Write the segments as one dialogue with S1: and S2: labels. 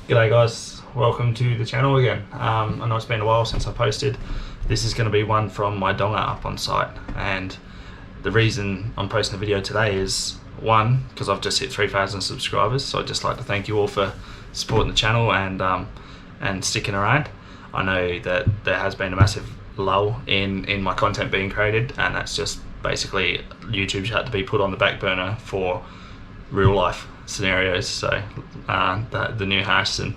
S1: G'day guys, welcome to the channel again. I know it's been a while since I posted. This is going to be one from my donga up on site, and the reason I'm posting the video today is one, because I've just hit 3,000 subscribers, so I'd just like to thank you all for supporting the channel and sticking around. I know that there has been a massive lull in my content being created, and that's just basically YouTube's had to be put on the back burner for real life scenarios. So the new house and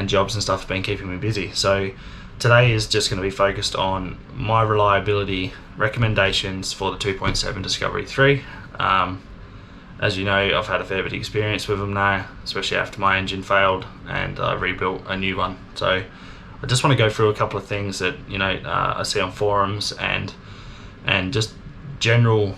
S1: jobs and stuff have been keeping me busy. So today is just going to be focused on my reliability recommendations for the 2.7 Discovery 3. As you know, I've had a fair bit of experience with them now, especially after my engine failed and I rebuilt a new one. So I just want to go through a couple of things that I see on forums and just general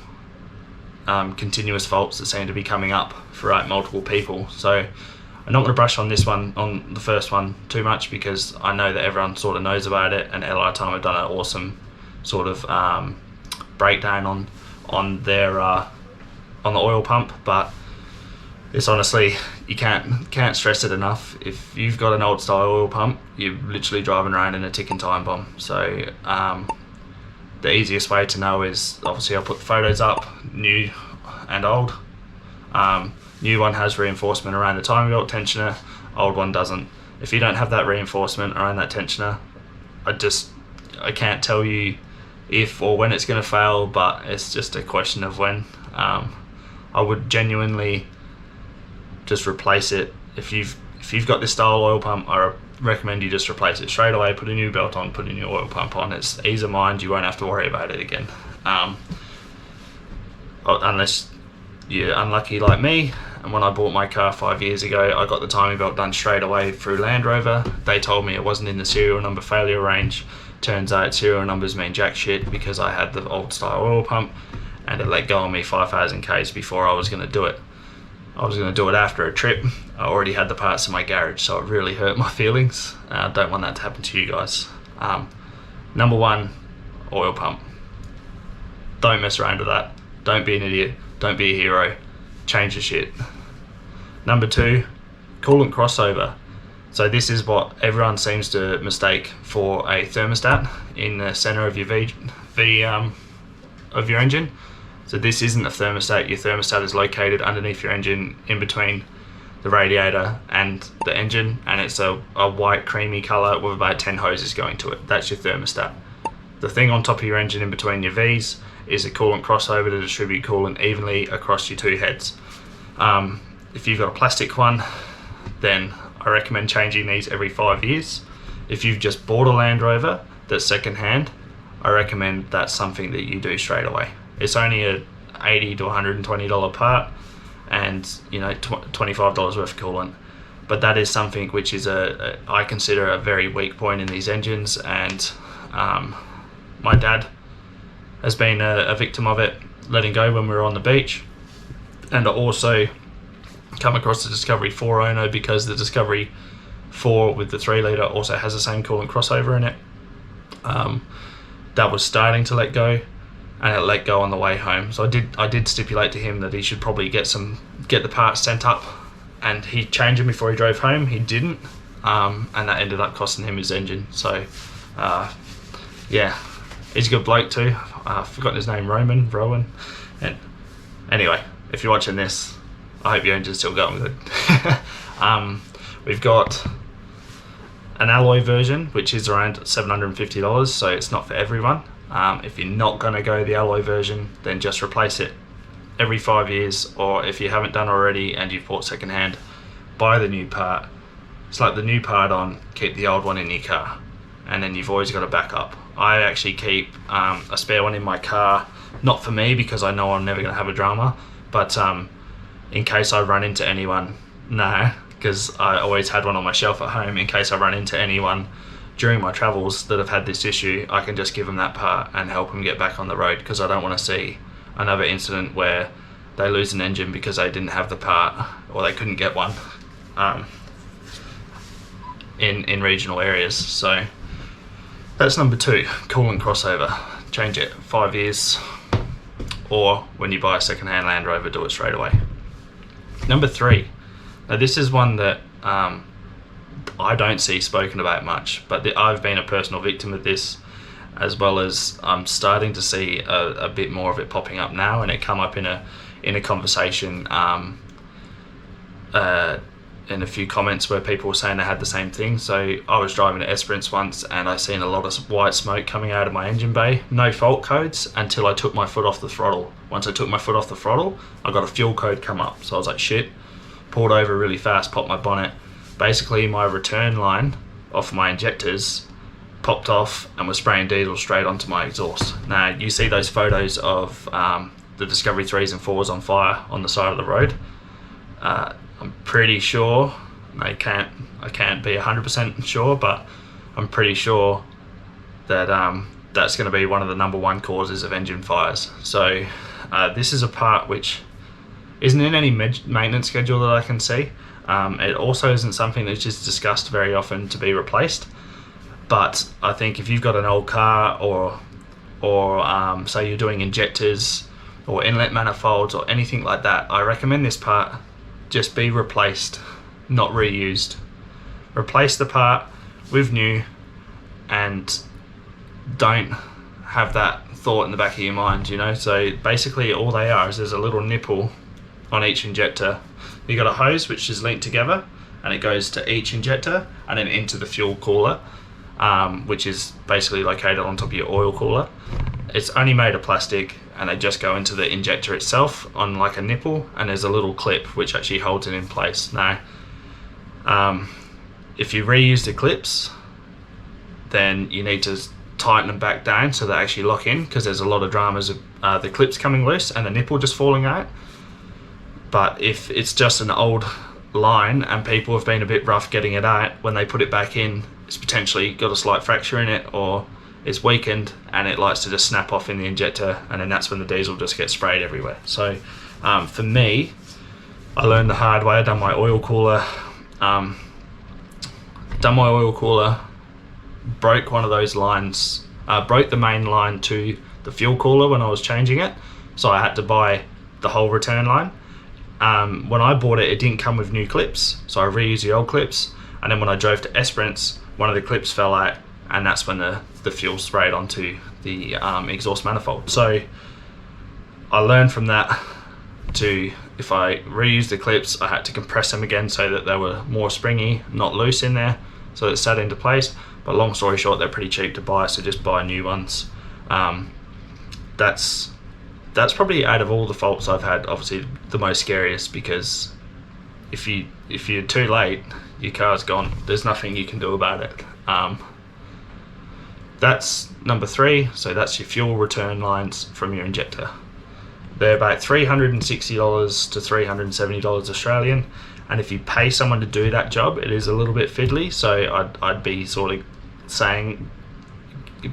S1: continuous faults that seem to be coming up throughout multiple people. So I'm not going to brush on this one, on the first one, too much, because I know that everyone sort of knows about it, and LI Time have done an awesome sort of breakdown on their on the oil pump. But it's honestly, you can't stress it enough. If you've got an old style oil pump, you're literally driving around in a ticking time bomb. So the easiest way to know is, obviously I'll put the photos up, new and old. New one has reinforcement around the timing belt tensioner, old one doesn't. If you don't have that reinforcement around that tensioner, I can't tell you if or when it's going to fail, but it's just a question of when. I would genuinely just replace it. If you've got this style oil pump, I recommend you just replace it straight away, put a new belt on, put a new oil pump on. It's ease of mind, you won't have to worry about it again. Unless you're unlucky like me, and when I bought my car 5 years ago, I got the timing belt done straight away through Land Rover. They told me it wasn't in the serial number failure range. Turns out serial numbers mean jack shit, because I had the old style oil pump and it let go on me 5,000 k's before I was going to do it. I was going to do it after a trip. I already had the parts in my garage, so it really hurt my feelings. I don't want that to happen to you guys. Number one, oil pump. Don't mess around with that. Don't be an idiot. Don't be a hero. Change the shit. Number two, coolant crossover. So this is what everyone seems to mistake for a thermostat in the center of your of your engine. So this isn't a thermostat. Your thermostat is located underneath your engine, in between the radiator and the engine, and it's a white creamy color with about 10 hoses going to it. That's your thermostat. The thing on top of your engine in between your V's is a coolant crossover to distribute coolant evenly across your two heads. If you've got a plastic one, then I recommend changing these every 5 years. If you've just bought a Land Rover that's secondhand, I recommend that's something that you do straight away. It's only a $80 to $120 part, and $25 worth of coolant. But that is something which is I consider a very weak point in these engines, and my dad has been a victim of it, letting go when we were on the beach. And I also come across the Discovery 4 owner, because the Discovery 4 with the 3 litre also has the same coolant crossover in it. That was starting to let go, and it let go on the way home. So I did stipulate to him that he should probably get the parts sent up, and he'd change them before he drove home. He didn't, and that ended up costing him his engine. So yeah, he's a good bloke too. I've forgotten his name, Rowan. And anyway, if you're watching this, I hope your engine's still going good. We've got an alloy version, which is around $750, so it's not for everyone. If you're not going to go the alloy version, then just replace it every 5 years, or if you haven't done already and you've bought secondhand, buy the new part. Slap the new part on, keep the old one in your car, and then you've always got a backup. I actually keep a spare one in my car, not for me because I know I'm never going to have a drama, but in case I run into anyone, because I always had one on my shelf at home in case I run into anyone during my travels that have had this issue. I can just give them that part and help them get back on the road, because I don't want to see another incident where they lose an engine because they didn't have the part or they couldn't get one in regional areas. So that's number two, coolant crossover. Change it 5 years, or when you buy a second-hand Land Rover, do it straight away. Number three, Now this is one that I don't see spoken about much, but I've been a personal victim of this, as well as I'm starting to see a bit more of it popping up now, and it come up in a conversation in a few comments where people were saying they had the same thing. So I was driving to Esperance once and I seen a lot of white smoke coming out of my engine bay, no fault codes, until I took my foot off the throttle. Once I took my foot off the throttle, I got a fuel code come up, so I was like, shit, pulled over really fast, popped my bonnet. Basically my return line off my injectors popped off and was spraying diesel straight onto my exhaust. Now you see those photos of the Discovery 3s and 4s on fire on the side of the road. I'm pretty sure, I can't be 100% sure, but I'm pretty sure that that's going to be one of the #1 causes of engine fires. So this is a part which isn't in any maintenance schedule that I can see. It also isn't something that's just discussed very often to be replaced. But I think if you've got an old car, or say you're doing injectors or inlet manifolds or anything like that, I recommend this part just be replaced, not reused. Replace the part with new, and don't have that thought in the back of your mind, you know. So basically all they are is there's a little nipple on each injector. You got a hose which is linked together, and it goes to each injector and then into the fuel cooler, which is basically located on top of your oil cooler. It's only made of plastic, and they just go into the injector itself on like a nipple, and there's a little clip which actually holds it in place. Now if you reuse the clips, then you need to tighten them back down so they actually lock in, because there's a lot of dramas of the clips coming loose and the nipple just falling out. But if it's just an old line and people have been a bit rough getting it out, when they put it back in, it's potentially got a slight fracture in it, or it's weakened, and it likes to just snap off in the injector, and then that's when the diesel just gets sprayed everywhere. So for me, I learned the hard way. I done my oil cooler, broke one of those lines, broke the main line to the fuel cooler when I was changing it, so I had to buy the whole return line. When I bought it, it didn't come with new clips, so I reused the old clips, and then when I drove to Esperance, one of the clips fell out, and that's when the fuel sprayed onto the exhaust manifold. So I learned from that to, if I reused the clips, I had to compress them again so that they were more springy, not loose in there, so it sat into place. But long story short, they're pretty cheap to buy, so just buy new ones. That's probably, out of all the faults I've had, obviously the most scariest, because if you're too late, your car's gone. There's nothing you can do about it. That's number 3. So that's your fuel return lines from your injector. They're about $360 to $370 Australian, and if you pay someone to do that job, it is a little bit fiddly. So I'd be sort of saying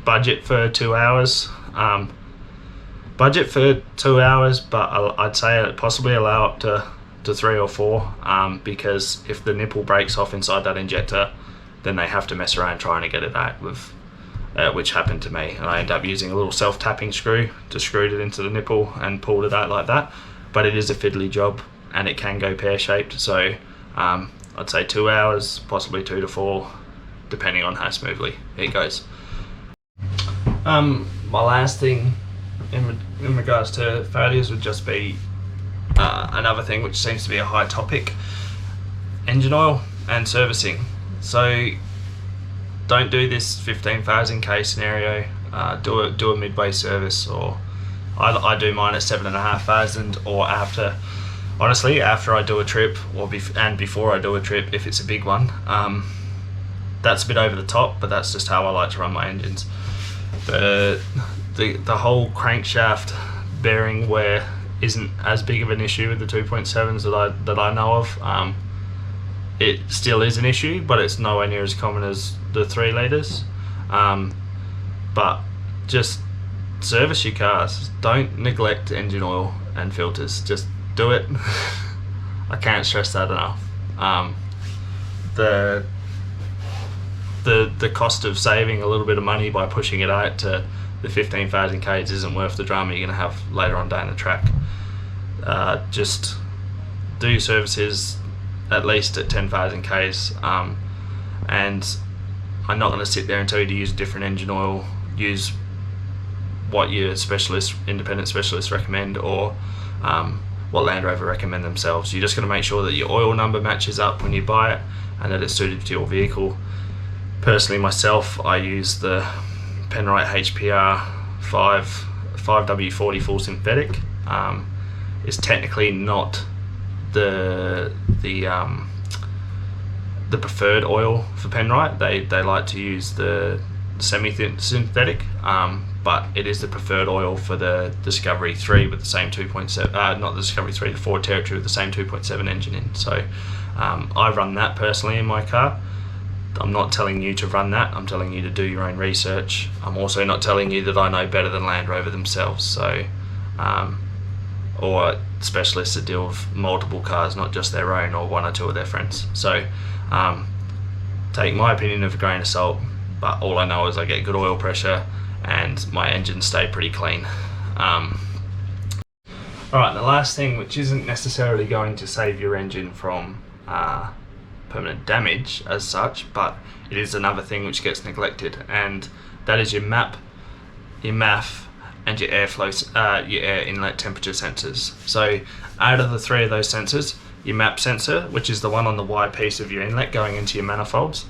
S1: budget for 2 hours. Budget for 2 hours, but I'd say possibly allow up to 3 or 4, because if the nipple breaks off inside that injector, then they have to mess around trying to get it out, with which happened to me, and I ended up using a little self-tapping screw to screw it into the nipple and pulled it out like that. But it is a fiddly job, and it can go pear-shaped, so I'd say 2 hours, possibly 2 to 4, depending on how smoothly it goes. My last thing in regards to failures would just be another thing which seems to be a high topic: engine oil and servicing. So don't do this 15,000 k scenario. Do a midway service, or I do mine at 7,500, or after I do a trip, or before I do a trip if it's a big one. That's a bit over the top, but that's just how I like to run my engines. The whole crankshaft bearing wear isn't as big of an issue with the 2.7s that I know of. It still is an issue, but it's nowhere near as common as the 3 litres. But just service your cars. Don't neglect engine oil and filters. Just do it. I can't stress that enough. The cost of saving a little bit of money by pushing it out to the 15,000 k's isn't worth the drama you're going to have later on down the track. Just do your services, at least at 10,000 Ks, and I'm not going to sit there and tell you to use a different engine oil. Use what your independent specialists recommend, or what Land Rover recommend themselves. You're just going to make sure that your oil number matches up when you buy it and that it's suited to your vehicle. Personally, myself, I use the Penrite HPR 5W40 full synthetic. It's technically not the preferred oil for Penrite. They like to use the semi-synthetic, but it is the preferred oil for the Discovery 3 with the same 2.7, not the Discovery 3, the Ford Territory with the same 2.7 engine in. So I run that personally in my car. I'm not telling you to run that, I'm telling you to do your own research. I'm also not telling you that I know better than Land Rover themselves, so or specialists that deal with multiple cars, not just their own or one or two of their friends. So take my opinion with a grain of salt, but all I know is I get good oil pressure and my engines stay pretty clean. Alright, the last thing, which isn't necessarily going to save your engine from permanent damage as such, but it is another thing which gets neglected, and that is your MAP, your MAF, and your your air inlet temperature sensors. So out of the three of those sensors, your MAP sensor, which is the one on the wide piece of your inlet going into your manifolds,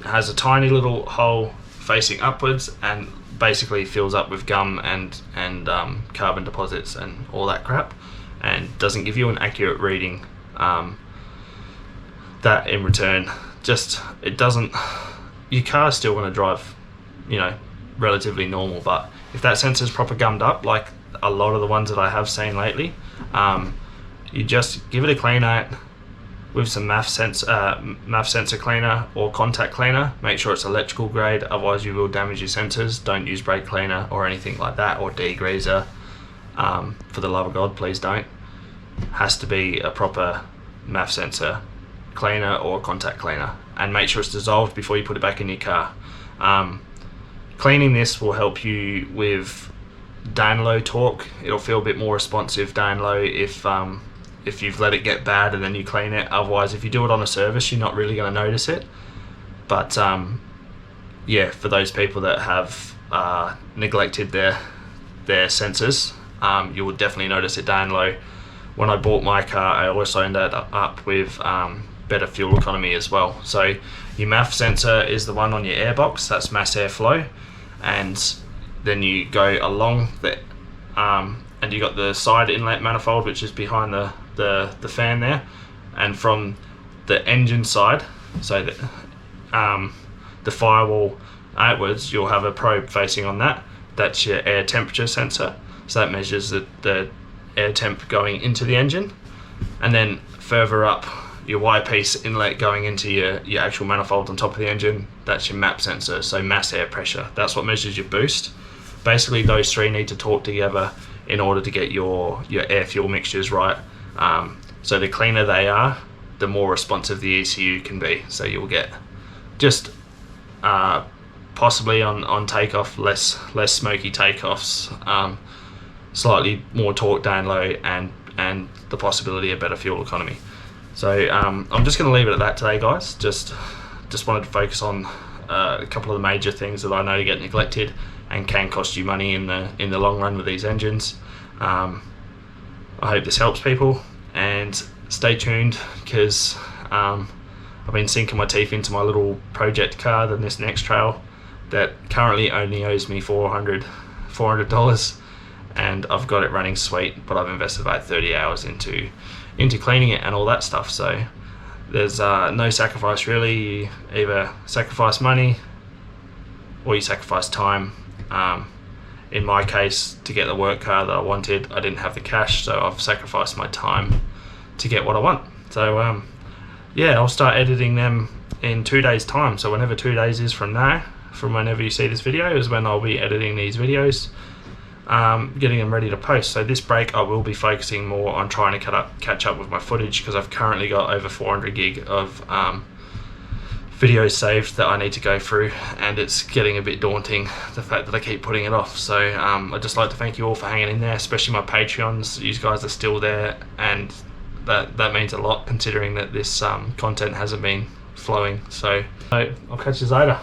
S1: has a tiny little hole facing upwards and basically fills up with gum and carbon deposits and all that crap, and doesn't give you an accurate reading. That in return, it doesn't, your car's still going to drive, relatively normal, but if that sensor's proper gummed up, like a lot of the ones that I have seen lately, you just give it a clean out with some MAF sensor cleaner or contact cleaner. Make sure it's electrical grade, otherwise you will damage your sensors. Don't use brake cleaner or anything like that, or degreaser. For the love of God, please don't. Has to be a proper MAF sensor cleaner or contact cleaner, and make sure it's dissolved before you put it back in your car. Cleaning this will help you with down low torque. It'll feel a bit more responsive down low if you've let it get bad and then you clean it. Otherwise, if you do it on a service, you're not really going to notice it. But yeah, for those people that have neglected their sensors, you will definitely notice it down low. When I bought my car, I also ended up with better fuel economy as well. So your MAF sensor is the one on your airbox, that's mass airflow, and then you go along the and you got the side inlet manifold, which is behind the fan there, and from the engine side, so that the firewall outwards, you'll have a probe facing on that. That's your air temperature sensor, so that measures the air temp going into the engine. And then further up, your Y-piece inlet going into your actual manifold on top of the engine, that's your MAP sensor, so mass air pressure. That's what measures your boost. Basically, those three need to talk together in order to get your air fuel mixtures right. So the cleaner they are, the more responsive the ECU can be. So you'll get just possibly on takeoff less smoky takeoffs, slightly more torque down low, and the possibility of better fuel economy. So I'm just going to leave it at that today, guys. Just wanted to focus on a couple of the major things that I know get neglected and can cost you money in the long run with these engines. I hope this helps people, and stay tuned, because I've been sinking my teeth into my little project car, the Next Trail, that currently only owes me $400, and I've got it running sweet, but I've invested about 30 hours into cleaning it and all that stuff. So there's no sacrifice really. You either sacrifice money or you sacrifice time. In my case, to get the work car that I wanted, I didn't have the cash, so I've sacrificed my time to get what I want. So yeah, I'll start editing them in 2 days time. So whenever 2 days is from now, from whenever you see this video, is when I'll be editing these videos, getting them ready to post. So this break I will be focusing more on trying to catch up with my footage, because I've currently got over 400 gig of videos saved that I need to go through, and it's getting a bit daunting, the fact that I keep putting it off. So I'd just like to thank you all for hanging in there, especially my Patreons. You guys are still there, and that means a lot considering that this content hasn't been flowing. So I'll catch you later.